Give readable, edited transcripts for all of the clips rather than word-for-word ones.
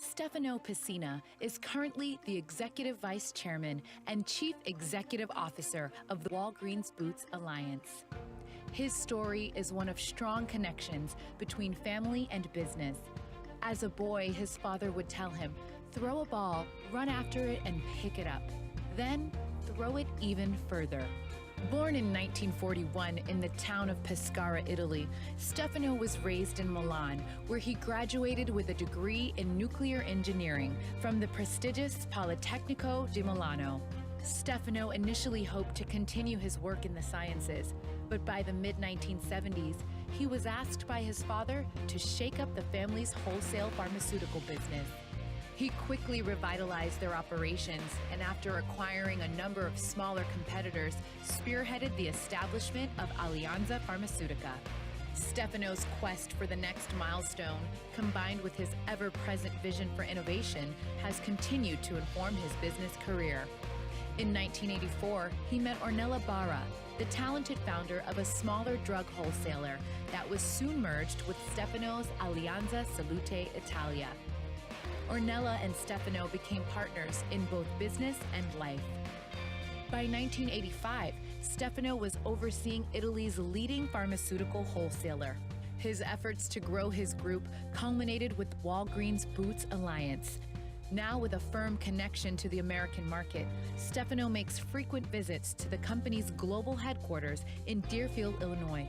Stefano Pessina is currently the Executive Vice Chairman and Chief Executive Officer of the Walgreens Boots Alliance. His story is one of strong connections between family and business. As a boy, his father would tell him, throw a ball, run after it, and pick it up. Then throw it even further. Born in 1941 in the town of Pescara, Italy, Stefano was raised in Milan, where he graduated with a degree in nuclear engineering from the prestigious Politecnico di Milano. Stefano initially hoped to continue his work in the sciences, but by the mid-1970s, he was asked by his father to shake up the family's wholesale pharmaceutical business. He quickly revitalized their operations, and after acquiring a number of smaller competitors, spearheaded the establishment of Alleanza Farmaceutica. Stefano's quest for the next milestone, combined with his ever-present vision for innovation, has continued to inform his business career. In 1984, he met Ornella Barra, the talented founder of a smaller drug wholesaler that was soon merged with Stefano's Alleanza Salute Italia. Ornella and Stefano became partners in both business and life. By 1985, Stefano was overseeing Italy's leading pharmaceutical wholesaler. His efforts to grow his group culminated with Walgreens Boots Alliance. Now with a firm connection to the American market, Stefano makes frequent visits to the company's global headquarters in Deerfield, Illinois.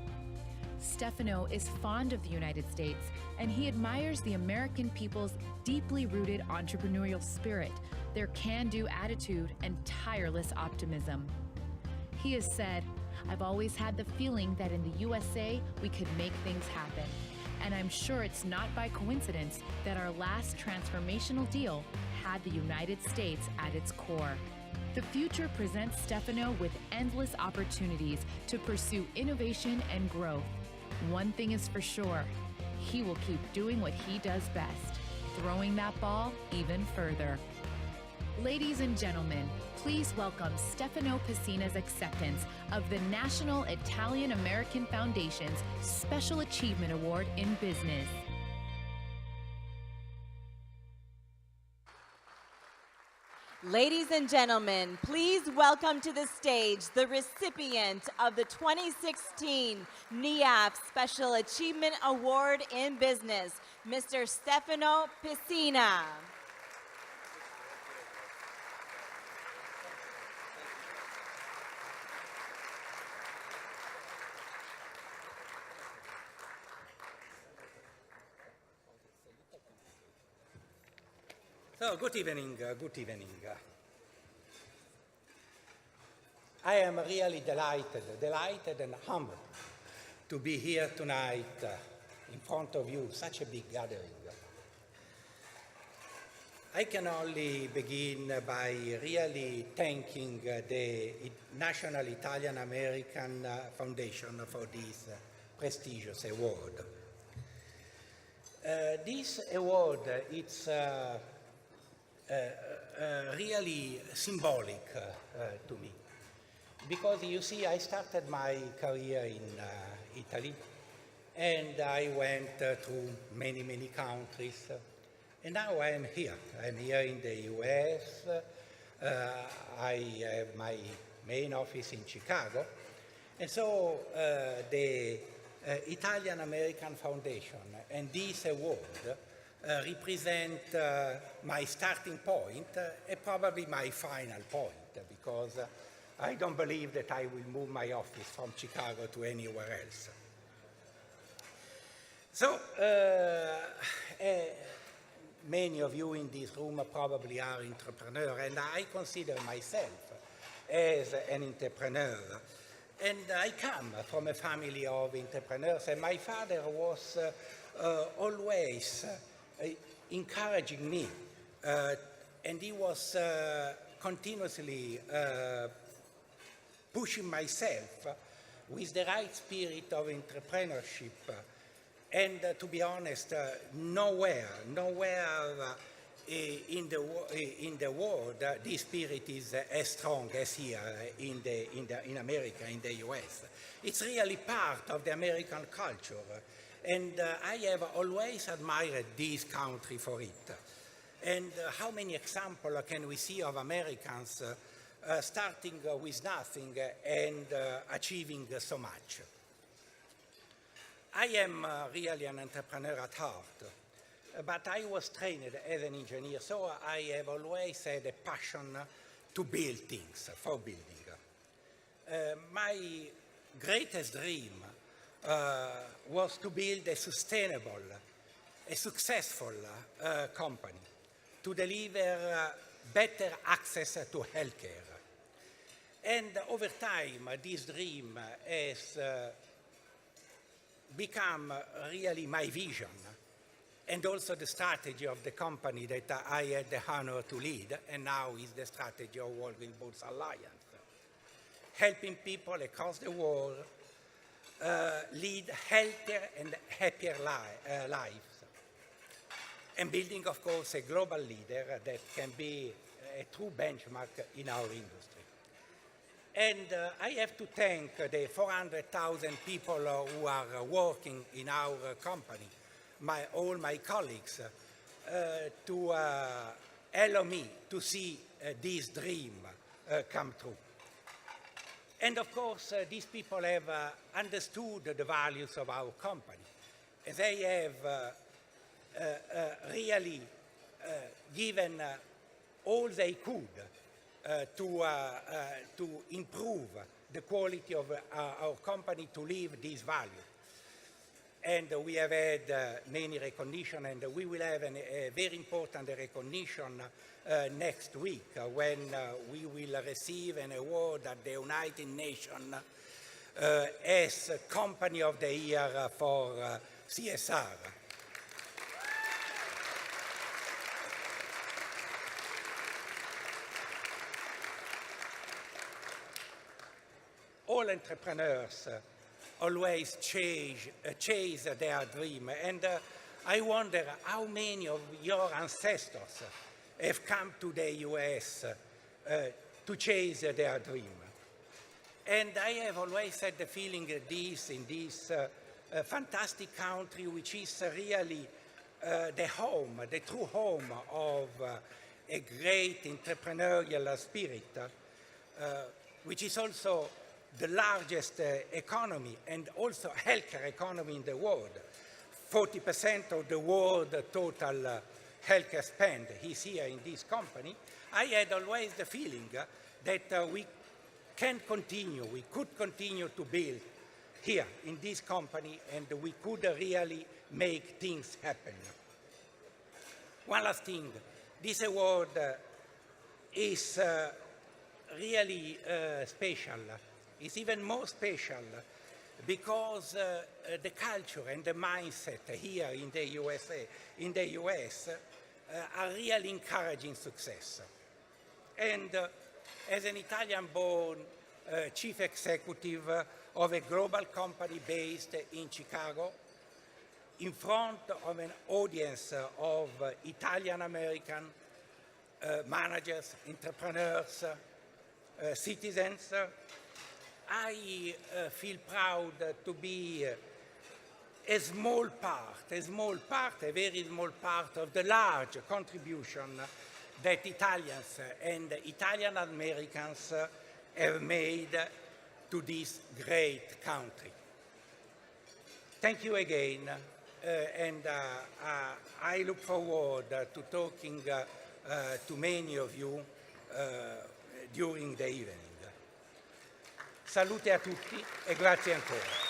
Stefano is fond of the United States, and he admires the American people's deeply rooted entrepreneurial spirit, their can-do attitude, and tireless optimism. He has said, "I've always had the feeling that in the USA we could make things happen, and I'm sure it's not by coincidence that our last transformational deal had the United States at its core." The future presents Stefano with endless opportunities to pursue innovation and growth. One thing is for sure, he will keep doing what he does best, throwing that ball even further. Ladies and gentlemen, please welcome Stefano Pessina's acceptance of the National Italian American Foundation's Special Achievement Award in Business. Ladies and gentlemen, please welcome to the stage the recipient of the 2016 NIAF Special Achievement Award in Business, Mr. Stefano Pessina. So, good evening, good evening. I am really delighted and humbled to be here tonight in front of you, such a big gathering. I can only begin by really thanking the National Italian American Foundation for this prestigious award. This award, it's really symbolic to me, because you see, I started my career in Italy, and I went through many countries, and now I am here. I'm here in the US. I have my main office in Chicago, and so the Italian American Foundation and this award represent my starting point and probably my final point, because I don't believe that I will move my office from Chicago to anywhere else. So, many of you in this room probably are entrepreneurs, and I consider myself as an entrepreneur. And I come from a family of entrepreneurs, and my father was always encouraging me, and he was continuously pushing myself with the right spirit of entrepreneurship. And to be honest, nowhere in the world this spirit is as strong as here in America, in the US. It's really part of the American culture. And I have always admired this country for it. And how many examples can we see of Americans starting with nothing and achieving so much? I am really an entrepreneur at heart, but I was trained as an engineer, so I have always had a passion to build things, for building. My greatest dream was to build a sustainable, a successful company, to deliver better access to healthcare. And over time, this dream has become really my vision, and also the strategy of the company that I had the honor to lead, and now is the strategy of Walgreens Boots Alliance, helping people across the world lead healthier and happier lives, and building, of course, a global leader that can be a true benchmark in our industry. And I have to thank the 400,000 people who are working in our company, all my colleagues, to allow me to see this dream come true. And of course, these people have understood the values of our company. They have really given all they could to improve the quality of our company, to live this value. And we have had many recognition, and we will have a very important recognition next week when we will receive an award at the United Nations as Company of the Year for CSR. All entrepreneurs always chase their dream, and I wonder how many of your ancestors have come to the US to chase their dream. And I have always had the feeling that in this fantastic country, which is really the home, the true home of a great entrepreneurial spirit, which is also the largest economy and also healthcare economy in the world. 40% of the world total healthcare spend is here in this company. I had always the feeling that we could continue to build here in this company, and we could really make things happen. One last thing, this award is really special. It's even more special because the culture and the mindset here in the US are really encouraging success. And as an Italian-born chief executive of a global company based in Chicago, in front of an audience of Italian-American managers, entrepreneurs, citizens, I feel proud to be a very small part of the large contribution that Italians and Italian Americans have made to this great country. Thank you again, and I look forward to talking to many of you during the evening. Salute a tutti e grazie ancora.